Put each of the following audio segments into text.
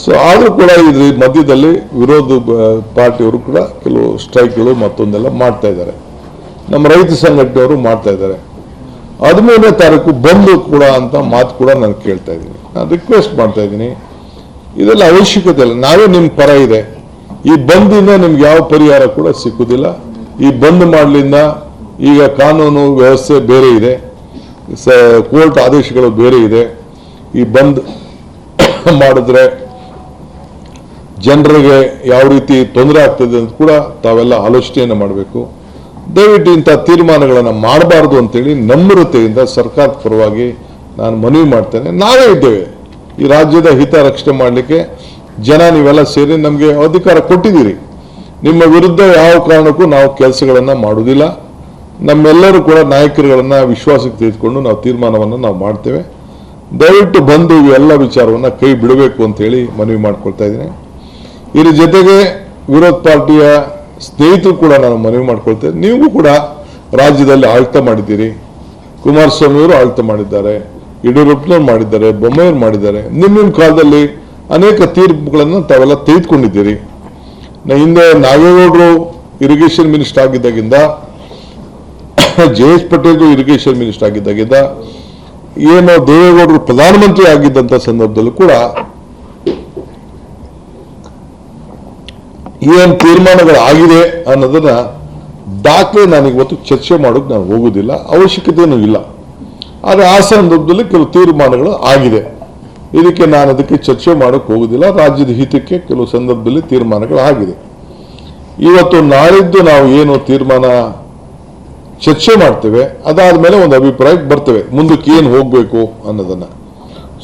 So ಆದರೂ ಕೂಡ ಇದ್ರ ಮಧ್ಯದಲ್ಲಿ ವಿರೋಧ ಪಾರ್ಟಿಯವರು ಕೂಡ ಕೆಲವು ಸ್ಟ್ರೈಕ್ಗಳು ಮತ್ತೊಂದೆಲ್ಲ ಮಾಡ್ತಾ ಇದ್ದಾರೆ. ನಮ್ಮ ರೈತ ಸಂಘಟನೆಯವರು ಮಾಡ್ತಾ ಇದ್ದಾರೆ. 13ನೇ ತಾರೀಕು ಬಂದು ಕೂಡ ಅಂತ ಮಾತು ಕೂಡ ನಾನು ಕೇಳ್ತಾ ಇದ್ದೀನಿ. ನಾನು ರಿಕ್ವೆಸ್ಟ್ ಮಾಡ್ತಾ ಇದ್ದೀನಿ, ಇದೆಲ್ಲ ಅವಶ್ಯಕತೆ ಇಲ್ಲ. ನಾವೇ ನಿಮ್ಮ ಪರ ಇದೆ. ಈ ಬಂದಿಂದ ನಿಮ್ಗೆ ಯಾವ ಪರಿಹಾರ ಕೂಡ ಸಿಕ್ಕುದಿಲ್ಲ. ಈ ಬಂದ್ ಮಾಡಲಿಂದ ಈಗ ಕಾನೂನು ವ್ಯವಸ್ಥೆ ಬೇರೆ ಇದೆ, ಕೋರ್ಟ್ ಆದೇಶಗಳು ಬೇರೆ ಇದೆ. ಈ ಬಂದ್ ಮಾಡಿದ್ರೆ ಜನರಿಗೆ ಯಾವ ರೀತಿ ತೊಂದರೆ ಆಗ್ತದೆ ಅಂತ ಕೂಡ ತಾವೆಲ್ಲ ಆಲೋಚನೆಯನ್ನು ಮಾಡಬೇಕು. ದಯವಿಟ್ಟು ಇಂಥ ತೀರ್ಮಾನಗಳನ್ನು ಮಾಡಬಾರ್ದು ಅಂತೇಳಿ ನಮ್ರತೆಯಿಂದ ಸರ್ಕಾರದ ಪರವಾಗಿ ನಾನು ಮನವಿ ಮಾಡ್ತೇನೆ. ನಾವೇ ಇದ್ದೇವೆ ಈ ರಾಜ್ಯದ ಹಿತ ರಕ್ಷಣೆ ಮಾಡಲಿಕ್ಕೆ. ಜನ ನೀವೆಲ್ಲ ಸೇರಿ ನಮಗೆ ಅಧಿಕಾರ ಕೊಟ್ಟಿದ್ದೀರಿ. ನಿಮ್ಮ ವಿರುದ್ಧ ಯಾವ ಕಾರಣಕ್ಕೂ ನಾವು ಕೆಲಸಗಳನ್ನು ಮಾಡುವುದಿಲ್ಲ. ನಮ್ಮೆಲ್ಲರೂ ಕೂಡ ನಾಯಕರುಗಳನ್ನು ವಿಶ್ವಾಸಕ್ಕೆ ತೆಗೆದುಕೊಂಡು ನಾವು ತೀರ್ಮಾನವನ್ನು ನಾವು ಮಾಡ್ತೇವೆ. ದಯವಿಟ್ಟು ಬಂದು ಇವೆಲ್ಲ ವಿಚಾರವನ್ನು ಕೈ ಬಿಡಬೇಕು ಅಂತೇಳಿ ಮನವಿ ಮಾಡ್ಕೊಳ್ತಾ ಇದ್ದೀನಿ. ಇದ್ರ ಜೊತೆಗೆ ವಿರೋಧ ಪಾರ್ಟಿಯ ಸ್ನೇಹಿತರು ಕೂಡ ನಾನು ಮನವಿ ಮಾಡ್ಕೊಳ್ತೇನೆ. ನೀವು ಕೂಡ ರಾಜ್ಯದಲ್ಲಿ ಆಡಳಿತ ಮಾಡಿದ್ದೀರಿ. ಕುಮಾರಸ್ವಾಮಿಯವರು ಆಡಳಿತ ಮಾಡಿದ್ದಾರೆ, ಯಡಿಯೂರಪ್ಪನವ್ರು ಮಾಡಿದ್ದಾರೆ, ಬೊಮ್ಮಾಯಿಯವರು ಮಾಡಿದ್ದಾರೆ. ನಿಮ್ಮ ಕಾಲದಲ್ಲಿ ಅನೇಕ ತೀರ್ಪುಗಳನ್ನು ತಾವೆಲ್ಲ ತೆಗೆದುಕೊಂಡಿದ್ದೀರಿ. ಹಿಂದೆ ನಾಗೇಗೌಡರು ಇರಿಗೇಷನ್ ಮಿನಿಸ್ಟರ್ ಆಗಿದ್ದಾಗಿಂದ, ಜಯೇಶ್ ಪಟೇಲ್ ಇರಿಗೇಷನ್ ಮಿನಿಸ್ಟರ್ ಆಗಿದ್ದಾಗಿಂದ, ಏನು ದೇವೇಗೌಡರು ಪ್ರಧಾನಮಂತ್ರಿ ಆಗಿದ್ದಂಥ ಸಂದರ್ಭದಲ್ಲೂ ಕೂಡ ಏನು ತೀರ್ಮಾನಗಳು ಆಗಿದೆ ಅನ್ನೋದನ್ನ ದಾಖಲೆ ನಾನು ಇವತ್ತು ಚರ್ಚೆ ಮಾಡೋಕೆ ನಾನು ಹೋಗುವುದಿಲ್ಲ, ಅವಶ್ಯಕತೆಯೂ ಇಲ್ಲ. ಆದರೆ ಆ ಸಂದರ್ಭದಲ್ಲಿ ಕೆಲವು ತೀರ್ಮಾನಗಳು ಆಗಿದೆ. ಇದಕ್ಕೆ ನಾನು ಅದಕ್ಕೆ ಚರ್ಚೆ ಮಾಡೋಕೆ ಹೋಗುವುದಿಲ್ಲ. ರಾಜ್ಯದ ಹಿತಕ್ಕೆ ಕೆಲವು ಸಂದರ್ಭದಲ್ಲಿ ತೀರ್ಮಾನಗಳು ಆಗಿದೆ. ಇವತ್ತು ನಾಳಿದ್ದು ನಾವು ಏನು ತೀರ್ಮಾನ ಚರ್ಚೆ ಮಾಡ್ತೇವೆ, ಅದಾದ ಮೇಲೆ ಒಂದು ಅಭಿಪ್ರಾಯಕ್ಕೆ ಬರ್ತೇವೆ ಮುಂದಕ್ಕೆ ಏನು ಹೋಗಬೇಕು ಅನ್ನೋದನ್ನ.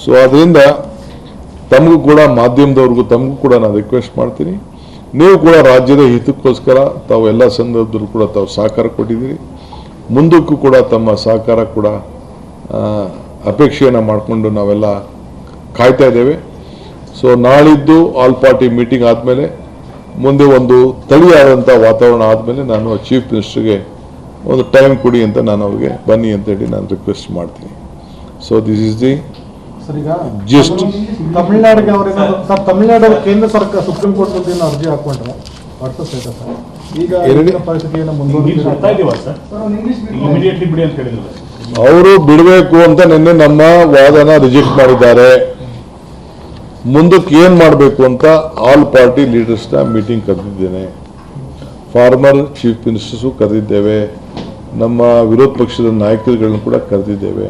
ಸೊ ಅದರಿಂದ ತಮಗೂ ಕೂಡ, ಮಾಧ್ಯಮದವ್ರಿಗೂ ತಮಗೂ ಕೂಡ ನಾನು ರಿಕ್ವೆಸ್ಟ್ ಮಾಡ್ತೀನಿ, ನೀವು ಕೂಡ ರಾಜ್ಯದ ಹಿತಕ್ಕೋಸ್ಕರ ತಾವು ಎಲ್ಲ ಸಂದರ್ಭದಲ್ಲೂ ಕೂಡ ತಾವು ಸಹಕಾರ ಕೊಟ್ಟಿದ್ದೀರಿ. ಮುಂದಕ್ಕೂ ಕೂಡ ತಮ್ಮ ಸಹಕಾರ ಕೂಡ ಅಪೇಕ್ಷೆಯನ್ನು ಮಾಡಿಕೊಂಡು ನಾವೆಲ್ಲ ಕಾಯ್ತಾ ಇದ್ದೇವೆ. ಸೊ ನಾಳಿದ್ದು ಆಲ್ ಪಾರ್ಟಿ ಮೀಟಿಂಗ್ ಆದಮೇಲೆ, ಮುಂದೆ ಒಂದು ತಳಿಯಾದಂಥ ವಾತಾವರಣ ಆದಮೇಲೆ ನಾನು ಚೀಫ್ ಮಿನಿಸ್ಟರ್ಗೆ ಒಂದು ಟೈಮ್ ಕೊಡಿ ಅಂತ ನಾನು ಅವ್ರಿಗೆ ಬನ್ನಿ ಅಂತೇಳಿ ನಾನು ರಿಕ್ವೆಸ್ಟ್ ಮಾಡ್ತೀನಿ. So this is the just. ತಮಿಳುನಾಡಿಗೆ ತಮಿಳುನಾಡು ಕೇಂದ್ರ ಸರ್ಕಾರ ಸುಪ್ರೀಂ ಕೋರ್ಟ್ ಅರ್ಜಿ ಹಾಕೊಂಡ್ರೆ ಅವರು ಬಿಡಬೇಕು ಅಂತ ನಿನ್ನೆ ನಮ್ಮ ವಾದನ ರಿಜೆಕ್ಟ್ ಮಾಡಿದ್ದಾರೆ. ಮುಂದಕ್ಕೆ ಏನ್ ಮಾಡಬೇಕು ಅಂತ ಆಲ್ ಪಾರ್ಟಿ ಲೀಡರ್ಸ್ನ ಮೀಟಿಂಗ್ ಕರೆದಿದ್ದೇನೆ. ಫಾರ್ಮರ್ ಚೀಫ್ ಮಿನಿಸ್ಟರ್ಸು ಕರೆದಿದ್ದೇವೆ, ನಮ್ಮ ವಿರೋಧ ಪಕ್ಷದ ನಾಯಕರುಗಳನ್ನು ಕೂಡ ಕರೆದಿದ್ದೇವೆ.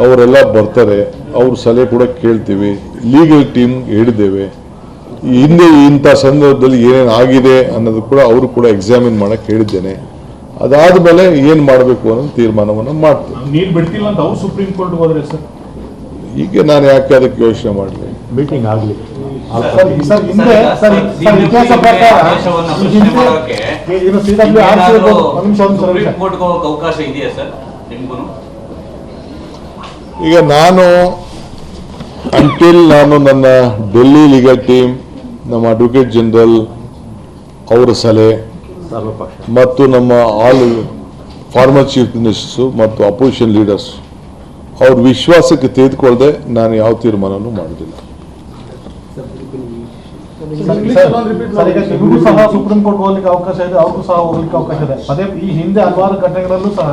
ಅವರೆಲ್ಲ ಬರ್ತಾರೆ, ಅವ್ರ ಸಲಹೆ ಕೂಡ ಕೇಳ್ತೀವಿ. ಲೀಗಲ್ ಟೀಮ್ ಹೇಳಿದ್ದೇವೆ. ಹಿಂದೆ ಇಂಥ ಸಂದರ್ಭದಲ್ಲಿ ಏನೇನು ಆಗಿದೆ ಅನ್ನೋದು ಕೂಡ ಅವರು ಕೂಡ ಎಕ್ಸಾಮಿನ್ ಮಾಡಕ್ಕೆ ಹೇಳಿದ್ದೇನೆ. ಅದಾದ್ಮೇಲೆ ಏನ್ ಮಾಡಬೇಕು ಅನ್ನೋ ತೀರ್ಮಾನವನ್ನು ಮಾಡ್ತೀವಿ. ನೀರು ಬಿಡ್ತಿಲ್ಲ ಅಂತ ಅವ್ರು ಸುಪ್ರೀಂ ಕೋರ್ಟ್ ಹೋದ್ರೆ ಸರ್, ಈಗ ನಾನು ಯಾಕೆ ಅದಕ್ಕೆ ಯೋಚನೆ ಮಾಡಲಿ. ಮೀಟಿಂಗ್ ಆಗಲಿ ಅವಕಾಶ ಇದೆಯಾ ಸರ್ ನಿಮ್ಗೂ? ಈಗ ನಾನು ನಾನು ನನ್ನ ಡೆಲ್ಲಿ ಲೀಗಲ್ ಟೀಮ್, ನಮ್ಮ ಅಡ್ವೊಕೇಟ್ ಜನರಲ್ ಅವರ ಸಲಹೆ ಮತ್ತು ನಮ್ಮ ಆಲ್ ಫಾರ್ಮರ್ ಚೀಫ್ ಮಿನಿಸ್ಟರ್ಸು ಮತ್ತು ಅಪೋಸಿಷನ್ ಲೀಡರ್ಸ್ ಅವ್ರ ವಿಶ್ವಾಸಕ್ಕೆ ತೆಗೆದುಕೊಳ್ಳದೆ ನಾನು ಯಾವ ತೀರ್ಮಾನನೂ ಮಾಡುವುದಿಲ್ಲ. ಸಹ ಸುಪ್ರೀಂ ಕೋರ್ಟ್ ಹೋಗ್ಲಿಕ್ಕೆ ಅವಕಾಶ ಇದೆ, ಅವ್ರಿಗೂ ಸಹ ಹೋಗ್ಲಿಕ್ಕೆ ಅವಕಾಶ ಇದೆ. ಅದೇ ಈ ಹಿಂದೆ ಹಲವಾರು ಘಟನೆಗಳಲ್ಲೂ ಸಹ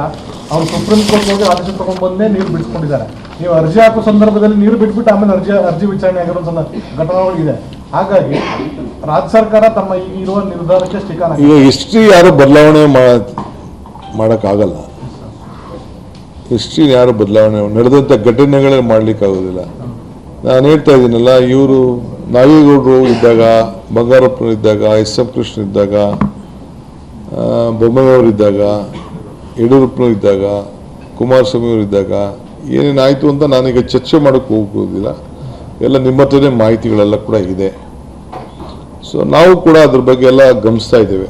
ಅವ್ರು ಸುಪ್ರೀಂ ಕೋರ್ಟ್ ಹೋಗಿ ಆದೇಶ ತಗೊಂಡ್ ಬಂದೇ ನೀರು ಬಿಡಿಸ್ಕೊಂಡಿದ್ದಾರೆ. ನೀವು ಅರ್ಜಿ ಹಾಕೋ ಸಂದರ್ಭದಲ್ಲಿ ನೀರು ಬಿಟ್ಬಿಟ್ಟು ಆಮೇಲೆ ಅರ್ಜಿ ವಿಚಾರಣೆ ಆಗಿರೋ ಘಟನೆಗಳಿದೆ. ಹಾಗಾಗಿ ರಾಜ್ಯ ಸರ್ಕಾರ ತಮ್ಮ ಇರುವ ನಿರ್ಧಾರಕ್ಕೆ ಸ್ಟಿಕಾನ್ ಈಗ ಹಿಸ್ಟ್ರಿ ಯಾರು ಬದಲಾವಣೆ ಮಾಡೋಕ್ಕಾಗಲ್ಲ. ಹಿಸ್ಟ್ರಿ ಯಾರು ಬದಲಾವಣೆ ನಡೆದಂಥ ಘಟನೆಗಳೇ ಮಾಡ್ಲಿಕ್ಕೆ ಆಗೋದಿಲ್ಲ. ನಾನು ಹೇಳ್ತಾ ಇದ್ದೀನಲ್ಲ, ಇವರು ನಾಗೇಗೌಡರು ಇದ್ದಾಗ, ಬಂಗಾರಪ್ಪನವರು ಇದ್ದಾಗ, ಎಸ್.ಎಂ. ಕೃಷ್ಣ ಇದ್ದಾಗ, ಬೊಮ್ಮಾಯಿಯವರು ಇದ್ದಾಗ, ಯಡಿಯೂರಪ್ಪನವರು ಇದ್ದಾಗ, ಕುಮಾರಸ್ವಾಮಿಯವರು ಇದ್ದಾಗ ಏನೇನಾಯಿತು ಅಂತ ನಾನೀಗ ಚರ್ಚೆ ಮಾಡೋಕ್ಕೆ ಹೋಗೋದಿಲ್ಲ. ಎಲ್ಲ ನಿಮ್ಮ ಹತ್ರನೇ ಮಾಹಿತಿಗಳೆಲ್ಲ ಕೂಡ ಇದೆ. ಸೊ ನಾವು ಕೂಡ ಅದ್ರ ಬಗ್ಗೆ ಎಲ್ಲ ಗಮನಿಸ್ತಾ ಇದ್ದೇವೆ.